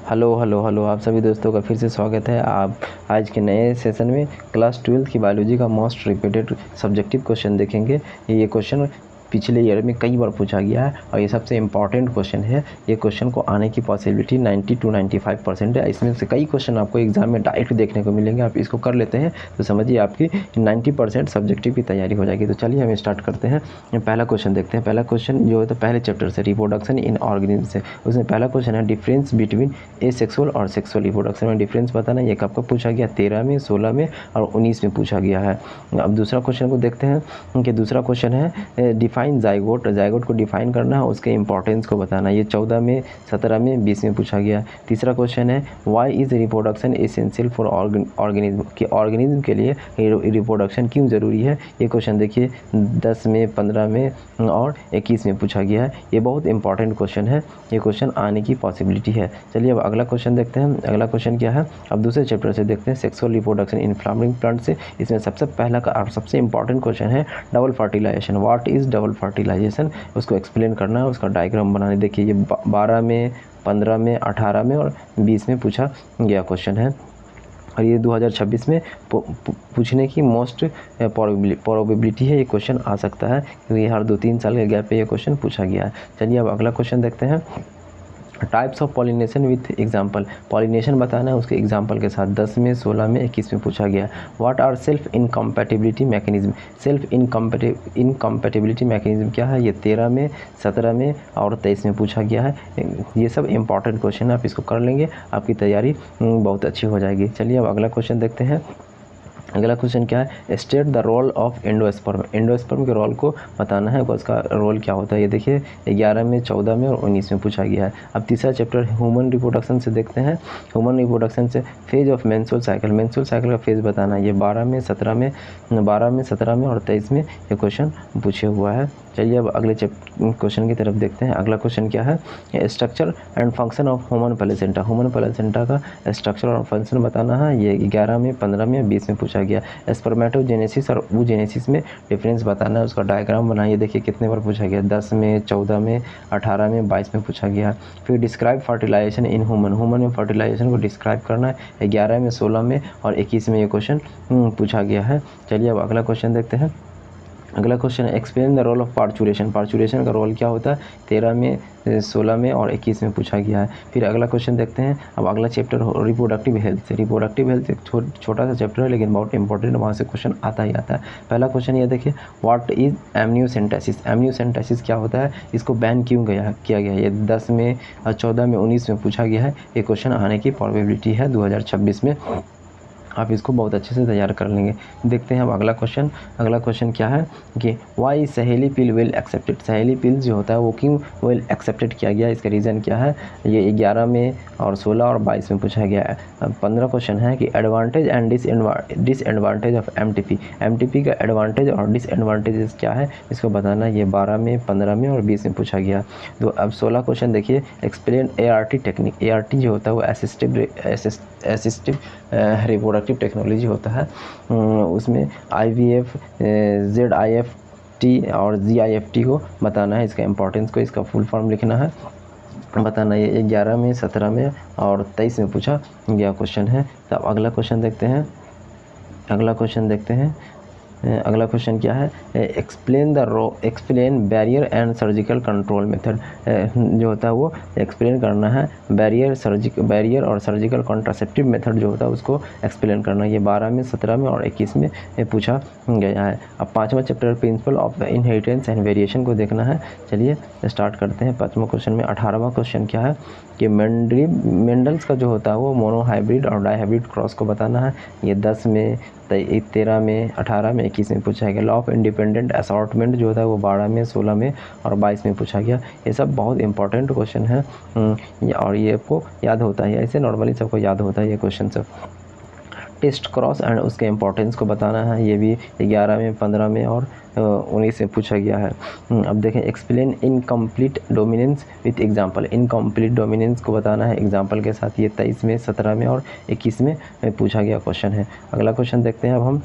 Hello hello hello, आप सभी दोस्तों का फिर से स्वागत है। आप आज के नए सेशन में क्लास 12 की बायोलॉजी का मोस्ट रिपीटेड सब्जेक्टिव क्वेश्चन देखेंगे। ये क्वेश्चन पिछले ईयर में कई बार पूछा गया है और ये सबसे इम्पॉर्टेंट क्वेश्चन है। ये क्वेश्चन को आने की पॉसिबिलिटी 90 to 95% है। इसमें से कई क्वेश्चन आपको एग्जाम में डायरेक्ट देखने को मिलेंगे। आप इसको कर लेते हैं तो समझिए आपकी 90% सब्जेक्टिव की तैयारी हो जाएगी। तो चलिए हम स्टार्ट करते हैं। पहला क्वेश्चन देखते हैं। पहला क्वेश्चन जो है तो पहले चैप्टर से रिप्रोडक्शन इन ऑर्गेनिज्म से, उसमें पहला क्वेश्चन है डिफरेंस बिटवीन एसेक्सुअल और सेक्सुअल रिप्रोडक्शन में डिफरेंस बताना। ये कब पूछा गया? 13 में, 16 में और 19 में पूछा गया है। अब दूसरा क्वेश्चन को देखते हैं कि दूसरा क्वेश्चन है डिफाइन जाइगोट। जाइगोट को डिफाइन करना है, उसके इंपॉर्टेंस को बताना। ये 14 में, 17 में, 20 में पूछा गया। तीसरा क्वेश्चन है why is reproduction essential for organism, कि ऑर्गेनिज्म के लिए रिप्रोडक्शन क्यों ज़रूरी है। ये क्वेश्चन देखिए 10 में, 15 में और 21 में पूछा गया है। ये बहुत इंपॉर्टेंट क्वेश्चन है, ये क्वेश्चन आने की पॉसिबिलिटी है। चलिए अब अगला क्वेश्चन देखते हैं। अगला क्वेश्चन क्या है? अब दूसरे चैप्टर से देखते हैं sexual reproduction in flowering plant से। इसमें सबसे पहला का और सबसे इंपॉर्टेंट क्वेश्चन है double fertilisation. What is double fertilisation, उसको एक्सप्लेन करना है, उसका डायग्राम बनाने। देखिए ये 12 में, 15 में, 18 में और 20 में पूछा गया क्वेश्चन है और ये 2026 में पूछने की मोस्ट प्रोबेबिलिटी है। ये क्वेश्चन आ सकता है क्योंकि हर 2-3 साल के गैप पे ये क्वेश्चन पूछा गया है। चलिए अब अगला क्वेश्चन देखते हैं। Types of pollination with example, pollination बताना है उसके एग्जाम्पल के साथ। 10 में, 16 में, 21 में पूछा गया। What are self incompatibility mechanism, self incompatibility mechanism क्या है? ये 13 में, 17 में और 23 में पूछा गया है। ये सब इंपॉर्टेंट क्वेश्चन है, आप इसको कर लेंगे, आपकी तैयारी बहुत अच्छी हो जाएगी। चलिए अब अगला क्वेश्चन देखते हैं। अगला क्वेश्चन क्या है? State the role of endosperm. Endosperm के रोल को बताना है, उसका रोल क्या होता है। ये देखिए 11 में, 14 में और 19 में पूछा गया है। अब तीसरा चैप्टर ह्यूमन रिप्रोडक्शन से देखते हैं। ह्यूमन रिप्रोडक्शन से phase of menstrual cycle, menstrual cycle का फेज बताना है। ये 12 में, 17 में, 12 में, 17 में और 23 में ये क्वेश्चन पूछे हुआ है। चलिए अब अगले क्वेश्चन की तरफ देखते हैं। अगला क्वेश्चन क्या है? Structure and function of human placenta. Human placenta का स्ट्रक्चर और फंक्शन बताना है। ये 11 में, 15 में, 20 में पूछा गया। स्पर्मेटोजेनेसिस और oogenesis में डिफरेंस बताना है, उसका डायग्राम बनाइए। देखिए कितने बार पूछा गया? 10 में, 14 में, 18 में, 22 में पूछा गया। फिर describe fertilisation in human, human में फर्टिलाइजेशन को डिस्क्राइब करना है। 11 में, 16 में और 21 में ये क्वेश्चन पूछा गया है। चलिए अब अगला क्वेश्चन देखते हैं। अगला क्वेश्चन है explain the role of parturition. Parturition का रोल क्या होता है? 13 में, 16 में और 21 में पूछा गया है। फिर अगला क्वेश्चन देखते हैं। अब अगला चैप्टर रिप्रोडक्टिव हेल्थ से। रिप्रोडक्टिव हेल्थ एक छोटा सा चैप्टर है लेकिन बहुत इंपॉर्टेंट, वहाँ से क्वेश्चन आता ही आता है। पहला क्वेश्चन ये देखिए व्हाट इज एमनियोसेंटेसिस। एमनियोसेंटेसिस क्या होता है? इसको बैन क्यों किया गया है? ये 10 में, 14 में, 19 में पूछा गया है। ये क्वेश्चन आने की प्रोबेबिलिटी है 2026 में। आप इसको बहुत अच्छे से तैयार कर लेंगे। देखते हैं अब अगला क्वेश्चन। अगला क्वेश्चन क्या है कि वाई सहेली पिल वेल एक्सेप्टेड। सहेली पिल जो होता है वो क्यों वेल एक्सेप्टेड किया गया, इसका रीज़न क्या है? ये 11 में और 16 और 22 में पूछा गया है। अब 15 क्वेश्चन है कि advantage and disadvantage of MTP. MTP का एडवांटेज और डिसएडवांटेजेस क्या है, इसको बताना। ये 12 में, 15 में और 20 में पूछा गया। तो अब 16 क्वेश्चन देखिए एक्सप्लेन ART टेक्निक। ART जो होता है वो असिस्टिव रिप्रोडक्टिव टेक्नोलॉजी होता है। उसमें IVF, ZIFT और GIFT को बताना है, इसका इंपॉर्टेंस को, इसका फुल फॉर्म लिखना है, बताना। ये 11 में, 17 में और 23 में पूछा गया क्वेश्चन है। तो अब अगला क्वेश्चन देखते हैं। अगला क्वेश्चन देखते हैं। अगला क्वेश्चन क्या है? Explain barrier and surgical control method. जो होता है वो एक्सप्लेन करना है। बैरियर और सर्जिकल कॉन्ट्रासेप्टिव मेथड जो होता है उसको एक्सप्लेन करना है। ये 12 में, 17 में और 21 में पूछा गया है। अब 5वां chapter principle of inheritance and variation को देखना है। चलिए स्टार्ट करते हैं। 5वां क्वेश्चन में 18वां क्वेश्चन क्या है कि मेंडल्स का जो होता है वो मोनोहाइब्रिड और डाईहाइब्रिड क्रॉस को बताना है। ये 10 में, 13 में, 18 में, 21 में पूछा गया। लॉ ऑफ इंडिपेंडेंट असॉर्टमेंट जो होता है वो 12 में, 16 में और 22 में पूछा गया। ये सब बहुत इंपॉर्टेंट क्वेश्चन है और ये आपको याद होता है, ऐसे नॉर्मली सबको याद होता है ये क्वेश्चन सब। टेस्ट क्रॉस एंड उसके इंपॉर्टेंस को बताना है। ये भी 11 में, 15 में और 19 में पूछा गया है। अब देखें explain incomplete dominance with example. Incomplete dominance को बताना है एग्जांपल के साथ। ये 23 में, 17 में और 21 में पूछा गया क्वेश्चन है। अगला क्वेश्चन देखते हैं अब हम।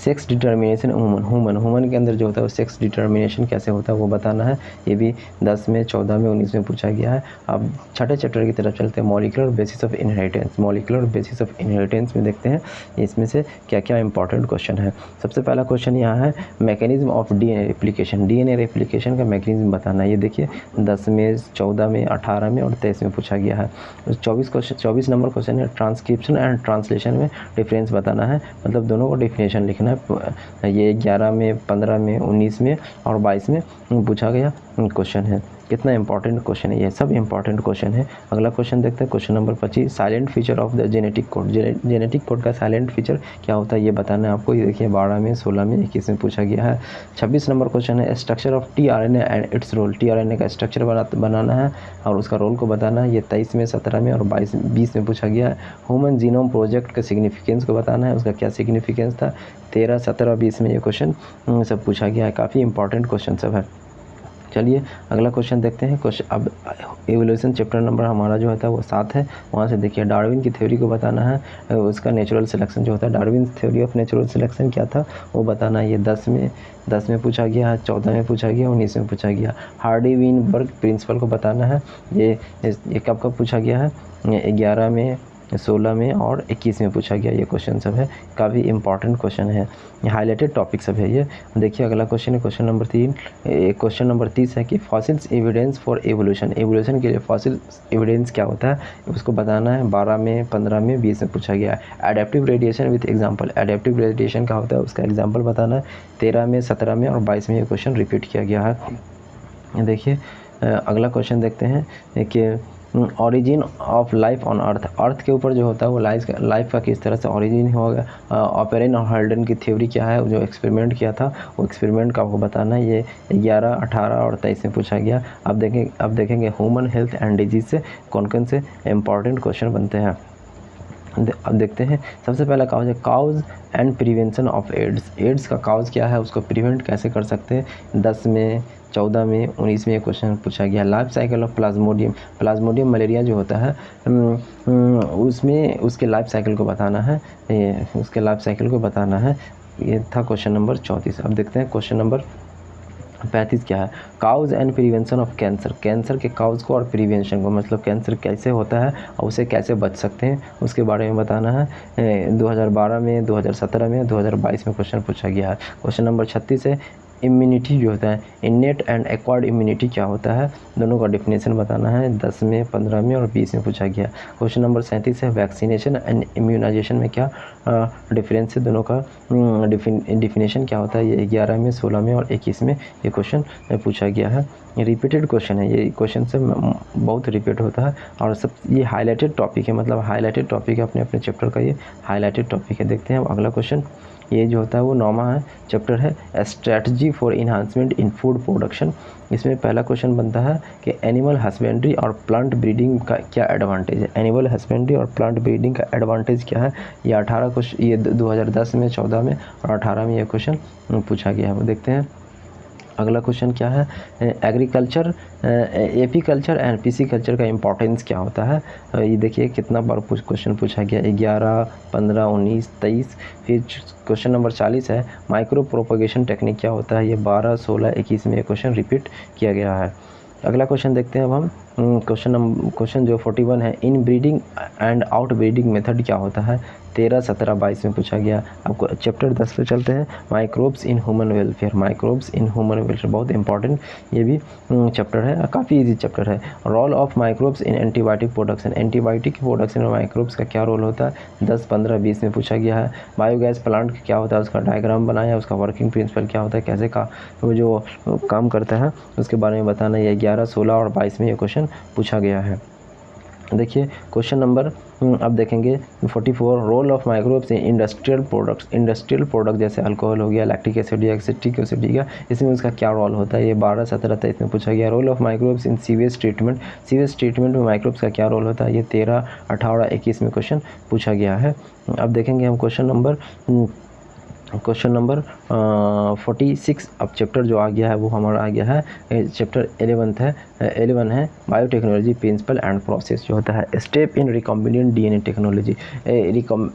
सेक्स डिटर्मिनेशन ह्यूमन के अंदर जो होता है वो सेक्स डिटर्मिनेशन कैसे होता है वो बताना है। ये भी 10 में, 14 में, 19 में पूछा गया है। अब छठे चैप्टर की तरफ चलते हैं, molecular basis of inheritance. Molecular basis of inheritance में देखते हैं इसमें से क्या क्या इंपॉर्टेंट क्वेश्चन है। सबसे पहला क्वेश्चन यहाँ है mechanism of DNA replication. DNA replication का मैकेनिज्म बताना है। ये देखिए 10 में, 14 में, 18 में और 23 में पूछा गया है। 24 नंबर क्वेश्चन है ट्रांसक्रिप्शन एंड ट्रांसलेशन में डिफरेंस बताना है, मतलब दोनों को डिफिनेशन लिखना है। ये 11 में, 15 में, 19 में और 22 में पूछा गया क्वेश्चन है। कितना इंपॉर्टेंट क्वेश्चन है, ये सब इंपॉर्टेंट क्वेश्चन है। अगला क्वेश्चन देखते हैं, question number 25, silent feature of the genetic code. Genetic code का साइलेंट फीचर क्या होता है ये बताना है आपको। ये देखिए 12 में, 16 में, 21 में पूछा गया है। 26 नंबर क्वेश्चन है structure of tRNA and its role. TRNA का स्ट्रक्चर बनाना है और उसका रोल को बताना है। ये 23 में, 17 में और 20 में पूछा गया है। ह्यूमन जीनोम प्रोजेक्ट का सिग्निफिकेंस को बताना है, उसका क्या सिग्निफिकेंस था। 13, 17, 20 में ये क्वेश्चन सब पूछा गया है। काफ़ी इंपॉर्टेंट क्वेश्चन सब है। चलिए अगला क्वेश्चन देखते हैं। क्वेश्चन अब एवोल्यूशन चैप्टर नंबर हमारा जो होता है वो 7 है। वहाँ से देखिए डार्विन की थ्योरी को बताना है, उसका नेचुरल सिलेक्शन जो होता है, Darwin theory of natural selection क्या था वो बताना है। ये 10 में पूछा गया है, 14 में पूछा गया, 19 में पूछा गया। हार्डी-वीनबर्ग प्रिंसिपल को बताना है। ये कब पूछा गया है, 11 में, 16 में और 21 में पूछा गया। ये क्वेश्चन सब है, काफ़ी इंपॉर्टेंट क्वेश्चन है, हाईलाइटेड टॉपिक सब है ये। देखिए अगला क्वेश्चन है क्वेश्चन नंबर 3। क्वेश्चन नंबर 30 है कि fossils evidence for evolution. Evolution के लिए फॉसिल्स एविडेंस क्या होता है उसको बताना है। 12 में, 15 में, 20 में पूछा गया है। Adaptive radiation with example. Adaptive radiation क्या होता है उसका एग्जाम्पल बताना है। 13 में, 17 में और 22 में ये क्वेश्चन रिपीट किया गया है। देखिए अगला क्वेश्चन देखते हैं कि origin of life on earth. Earth के ऊपर जो होता है वो लाइफ का किस तरह से ऑरिजिन होगा। ऑपेरेन और हल्डन की थ्योरी क्या है, जो एक्सपेरिमेंट किया था वो एक्सपेरिमेंट का आपको बताना है। ये 11, 18 और 23 में पूछा गया। अब देखेंगे ह्यूमन हेल्थ एंड डिजीज से कौन से इंपॉर्टेंट क्वेश्चन बनते हैं। अब देखते हैं सबसे पहला काउज है cause and prevention of AIDS. AIDS का काउज क्या है, उसको प्रिवेंट कैसे कर सकते हैं। 10 में, 14 में, 19 में ये क्वेश्चन पूछा गया। Life cycle of Plasmodium. Plasmodium malaria जो होता है उसमें उसके लाइफ साइकिल को बताना है। उसके लाइफ साइकिल को बताना है। ये था क्वेश्चन नंबर 34। अब देखते हैं क्वेश्चन नंबर 35 क्या है, cause and prevention of cancer. Cancer के काउज को और प्रिवेंशन को, मतलब कैंसर कैसे होता है और उसे कैसे बच सकते हैं उसके बारे में बताना है। 2012 में, 2017 में, 2022 में क्वेश्चन पूछा गया है। क्वेश्चन नंबर 36 है इम्यूनिटी जो होता है, इनेट एंड एक्वायर्ड इम्यूनिटी क्या होता है, दोनों का डिफिनेशन बताना है। 10 में, 15 में और 20 में पूछा गया। क्वेश्चन नंबर 37 है वैक्सीनेशन एंड इम्यूनाइजेशन में क्या डिफरेंस है, दोनों का डिफिनेशन क्या होता है। ये 11 में, 16 में और 21 में ये क्वेश्चन पूछा गया है। रिपीटेड क्वेश्चन है, ये क्वेश्चन से बहुत रिपीट होता है और सब ये हाईलाइटेड टॉपिक है, मतलब हाईलाइटेड टॉपिक है अपने चैप्टर का, ये हाईलाइटेड टॉपिक है। देखते हैं अब अगला क्वेश्चन। ये जो होता है वो 9वां है चैप्टर है strategy for enhancement in food production. इसमें पहला क्वेश्चन बनता है कि एनिमल हस्बेंड्री और प्लांट ब्रीडिंग का क्या एडवांटेज है। एनिमल हस्बेंड्री और प्लांट ब्रीडिंग का एडवांटेज क्या है। ये 18 क्वेश्चन, ये 2010 में, 14 में और 18 में ये क्वेश्चन पूछा गया है। वो देखते हैं अगला क्वेश्चन क्या है, एग्रीकल्चर, एपीकल्चर एंड पिसिकल्चर का इंपॉर्टेंस क्या होता है। ये देखिए कितना बार क्वेश्चन पूछा गया, 11, 15, 19, 23। फिर क्वेश्चन नंबर 40 है माइक्रो प्रोपगेशन टेक्निक क्या होता है। ये 12, 16, 21 में ये क्वेश्चन रिपीट किया गया है। अगला क्वेश्चन देखते हैं अब हम। क्वेश्चन जो 41 है इन breeding and out breeding method क्या होता है। 13, 17, 22 में पूछा गया। आपको चैप्टर 10 पे चलते हैं, microbes in human welfare. Microbes in human welfare बहुत इंपॉर्टेंट ये भी चैप्टर है, काफ़ी इजी चैप्टर है। Role of microbes in antibiotic production. Antibiotic production में माइक्रोब्स का क्या रोल होता है। 10, 15, 20 में पूछा गया है। बायोगैस प्लांट क्या होता है, उसका डायग्राम बनाया, उसका वर्किंग प्रिंसिपल क्या होता है, कैसे वो जो काम करता है उसके बारे में बताना। ये 11, 16 और 22 में ये क्वेश्चन पूछा गया है। देखिए क्वेश्चन नंबर अब देखेंगे 44 role of microbes in industrial products. Industrial product जैसे अल्कोहल हो गया, लैक्टिक एसिड या एसिटिक एसिड हो गया, इसमें उसका क्या रोल होता है। ये 12, 17, 23 में पूछा गया। Role of microbes in sewage treatment. Sewage treatment में माइक्रोब्स का क्या रोल होता है। ये 13, 18, 21 में क्वेश्चन पूछा गया है। अब देखेंगे हम क्वेश्चन नंबर क्वेश्चन नंबर 46 अब चैप्टर जो आ गया है वो हमारा आ गया है चैप्टर 11 है बायोटेक्नोलॉजी प्रिंसिपल एंड प्रोसेस जो होता है step in recombinant DNA technology.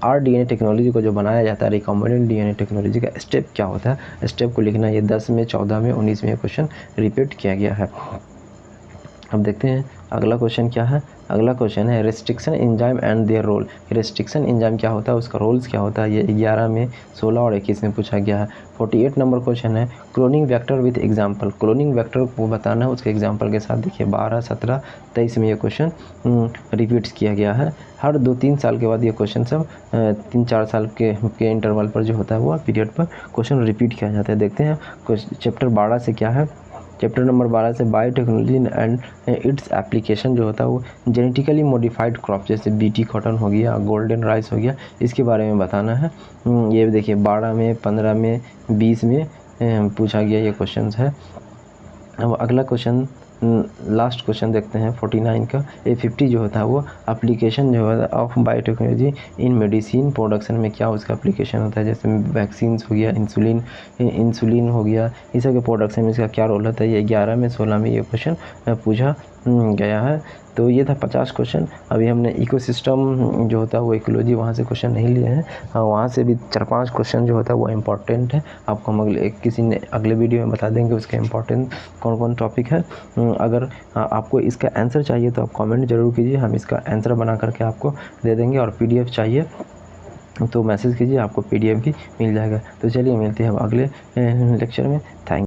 RDNA technology को जो बनाया जाता है रिकॉम्बिनेंट डीएनए टेक्नोलॉजी का स्टेप क्या होता है, स्टेप को लिखना। ये 10 में 14 में 19 में क्वेश्चन रिपीट किया गया है। अब देखते हैं अगला क्वेश्चन क्या है। अगला क्वेश्चन है restriction enzyme and their role. Restriction enzyme क्या होता है, उसका रोल्स क्या होता है, ये 11 में 16 और 21 में पूछा गया है। 48 नंबर क्वेश्चन है cloning vector with example. Cloning vector को बताना है उसके एग्जाम्पल के साथ। देखिए 12, 17, 23 में ये क्वेश्चन रिपीट किया गया है। हर 2-3 साल के बाद ये क्वेश्चन सब 3-4 साल के इंटरवल पर जो होता है वो पीरियड पर क्वेश्चन रिपीट किया जाता है। देखते हैं चैप्टर 12 से क्या है। चैप्टर नंबर 12 से बायोटेक्नोलॉजी एंड इट्स एप्लीकेशन जो होता है वो जेनेटिकली मॉडिफाइड क्रॉप जैसे बीटी कॉटन हो गया, गोल्डन राइस हो गया, इसके बारे में बताना है। ये देखिए 12 में, 15 में, 20 में पूछा गया ये क्वेश्चन है। अब अगला क्वेश्चन लास्ट क्वेश्चन देखते हैं 49 का। A50 जो होता है वो एप्लीकेशन जो है of biotechnology in medicine production में क्या उसका एप्लीकेशन होता है, जैसे वैक्सीन्स हो गया, इंसुलिन हो गया, इस सब के प्रोडक्शन में इसका क्या रोल होता है। ये 11 में 16 में ये क्वेश्चन पूछा गया है। तो ये था 50 क्वेश्चन। अभी हमने इकोसिस्टम जो होता है वो इकोलॉजी वहाँ से क्वेश्चन नहीं लिए हैं, वहाँ से भी 4-5 क्वेश्चन जो होता है वो इम्पॉर्टेंट है। आपको हम अगले वीडियो में बता देंगे उसका इम्पॉर्टेंट कौन कौन टॉपिक है। अगर आपको इसका आंसर चाहिए तो आप कमेंट जरूर कीजिए, हम इसका आंसर बना करके आपको दे देंगे। और PDF चाहिए तो मैसेज कीजिए, आपको PDF भी मिल जाएगा। तो चलिए मिलते हैं हम अगले लेक्चर में। थैंक